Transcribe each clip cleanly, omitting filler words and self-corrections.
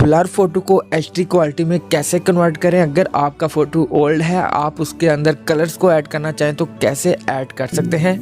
Blur photo को HD quality में कैसे कन्वर्ट करें। अगर आपका फ़ोटो ओल्ड है, आप उसके अंदर कलर्स को ऐड करना चाहें तो कैसे ऐड कर सकते हैं।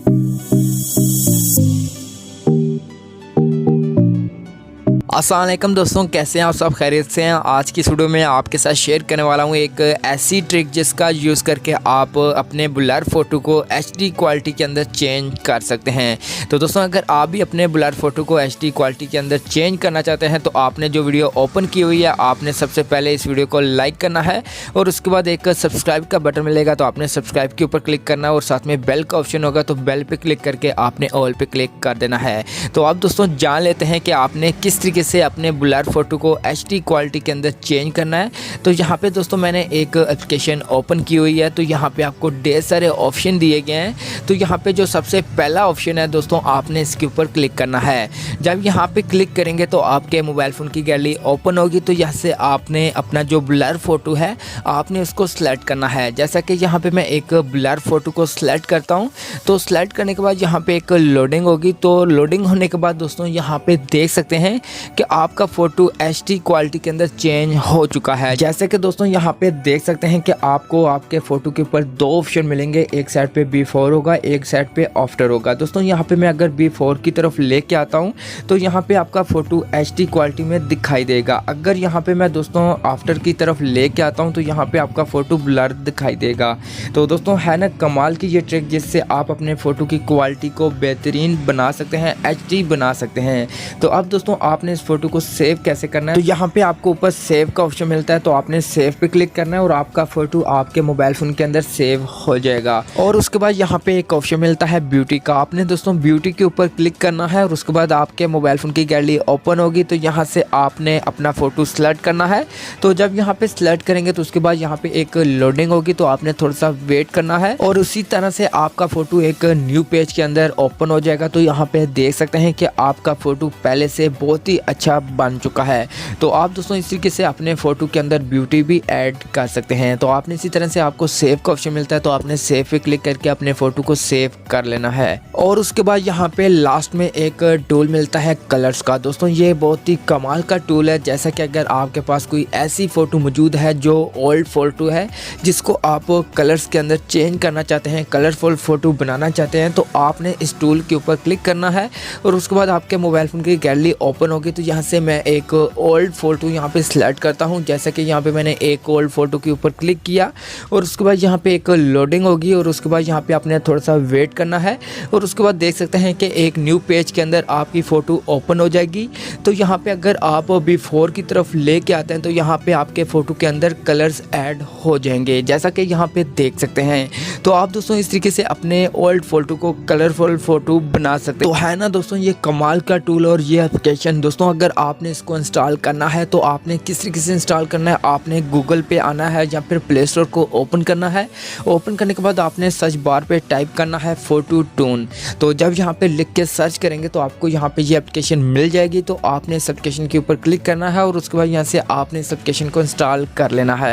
अस्सलाम वालेकुम दोस्तों, कैसे हैं आप सब? खैरियत से हैं। आज की वीडियो में आपके साथ शेयर करने वाला हूं एक ऐसी ट्रिक जिसका यूज़ करके आप अपने ब्लर फ़ोटो को एचडी क्वालिटी के अंदर चेंज कर सकते हैं। तो दोस्तों, अगर आप भी अपने ब्लर फ़ोटो को एचडी क्वालिटी के अंदर चेंज करना चाहते हैं तो आपने जो वीडियो ओपन की हुई है, आपने सबसे पहले इस वीडियो को लाइक करना है और उसके बाद एक सब्सक्राइब का बटन मिलेगा तो आपने सब्सक्राइब के ऊपर क्लिक करना है और साथ में बेल का ऑप्शन होगा तो बेल पर क्लिक करके आपने ऑल पे क्लिक कर देना है। तो आप दोस्तों जान लेते हैं कि आपने किस तरीके से अपने ब्लर फोटो को एचडी क्वालिटी के अंदर चेंज करना है। तो यहाँ पे दोस्तों मैंने एक एप्लीकेशन ओपन की हुई है। तो यहाँ पे आपको ढेर सारे ऑप्शन दिए गए हैं। तो यहाँ पे जो सबसे पहला ऑप्शन है दोस्तों, आपने इसके ऊपर क्लिक करना है। जब यहाँ पे क्लिक करेंगे तो आपके मोबाइल फ़ोन की गैलरी ओपन होगी। तो यहाँ से आपने अपना जो ब्लर फोटो है आपने उसको सिलेक्ट करना है। जैसा कि यहाँ पे मैं एक ब्लर फोटो को सिलेक्ट करता हूँ। तो सिलेक्ट करने के बाद यहाँ पे एक लोडिंग होगी। तो लोडिंग होने के बाद दोस्तों यहाँ पे देख सकते हैं कि आपका फ़ोटो एचडी क्वालिटी के अंदर चेंज हो चुका है। जैसे कि दोस्तों यहाँ पे देख सकते हैं कि आपको आपके फ़ोटो के ऊपर दो ऑप्शन मिलेंगे, एक साइड पे बिफोर होगा, एक साइड पे आफ्टर होगा। दोस्तों यहाँ पे मैं अगर बिफोर की तरफ लेके आता हूँ तो यहाँ पे आपका फ़ोटो एचडी क्वालिटी में दिखाई देगा। अगर यहाँ पे मैं दोस्तों आफ्टर की तरफ लेके आता हूँ तो यहाँ पे आपका फ़ोटो ब्लर दिखाई देगा। तो दोस्तों है ना कमाल की ये ट्रिक जिससे आप अपने फ़ोटो की क्वालिटी को बेहतरीन बना सकते हैं, एचडी बना सकते हैं। तो अब दोस्तों आपने इस फोटो को सेव कैसे करना है। तो यहाँ पे आपको ऊपर सेव का ऑप्शन मिलता है। तो आपने सेव पे क्लिक करना है और आपका फोटो आपके मोबाइल फोन के अंदर सेव हो जाएगा। और उसके बाद यहाँ पे एक ऑप्शन मिलता है ब्यूटी का। आपने दोस्तों ब्यूटी के ऊपर क्लिक करना है और उसके बाद आपके मोबाइल फोन की गैलरी ओपन होगी। तो यहाँ से आपने अपना फोटो सिलेक्ट करना है। तो जब यहाँ पे सिलेक्ट करेंगे तो उसके बाद यहाँ पे एक लोडिंग होगी। तो आपने थोड़ा सा वेट करना है और उसी तरह से आपका फोटो एक न्यू पेज के अंदर ओपन हो जाएगा। तो यहाँ पे देख सकते हैं कि आपका फोटो पहले से बहुत ही अच्छा बन चुका है। तो आप दोस्तों इस तरीके से अपने फोटो के अंदर ब्यूटी भी ऐड कर सकते हैं। तो आपने इसी तरह से आपको सेव का ऑप्शन मिलता है। तो आपने सेव पे क्लिक करके अपने फोटो को सेव कर लेना है। और उसके बाद यहाँ पे लास्ट में एक टूल मिलता है कलर्स का। दोस्तों ये बहुत ही कमाल का टूल है। जैसा कि अगर आपके पास कोई ऐसी फोटो मौजूद है जो ओल्ड फोटो है जिसको आप कलर्स के अंदर चेंज करना चाहते हैं, कलरफुल फोटो बनाना चाहते हैं, तो आपने इस टूल के ऊपर क्लिक करना है और उसके बाद आपके मोबाइल फोन की गैलरी ओपन होगी। तो यहाँ से मैं एक ओल्ड फोटो यहाँ पे सिलेक्ट करता हूँ। जैसे कि यहाँ पे मैंने एक ओल्ड फोटो के ऊपर क्लिक किया और उसके बाद यहाँ पे एक लोडिंग होगी और उसके बाद यहाँ पे आपने थोड़ा सा वेट करना है और उसके बाद देख सकते हैं कि एक न्यू पेज के अंदर आपकी फ़ोटो ओपन हो जाएगी। तो यहाँ पे अगर आप बिफोर की तरफ लेके आते हैं तो यहाँ पे आपके फ़ोटो के अंदर कलर्स ऐड हो जाएंगे, जैसा कि यहाँ पे देख सकते हैं। तो आप दोस्तों इस तरीके से अपने ओल्ड फोटो को कलरफुल फ़ोटो बना सकते हो। तो है ना दोस्तों ये कमाल का टूल और ये एप्लीकेशन। दोस्तों अगर आपने इसको इंस्टॉल करना है तो आपने किस तरीके से इंस्टॉल करना है, आपने गूगल पे आना है या फिर प्ले स्टोर को ओपन करना है। ओपन करने के बाद आपने सर्च बार पे टाइप करना है फोटो टून। तो जब यहाँ पे लिख के सर्च करेंगे तो आपको यहाँ पे ये एप्लीकेशन मिल जाएगी। तो आपने इस एप्लीकेशन के ऊपर क्लिक करना है और उसके बाद यहाँ से आपने इस एप्लीकेशन को इंस्टॉल कर लेना है।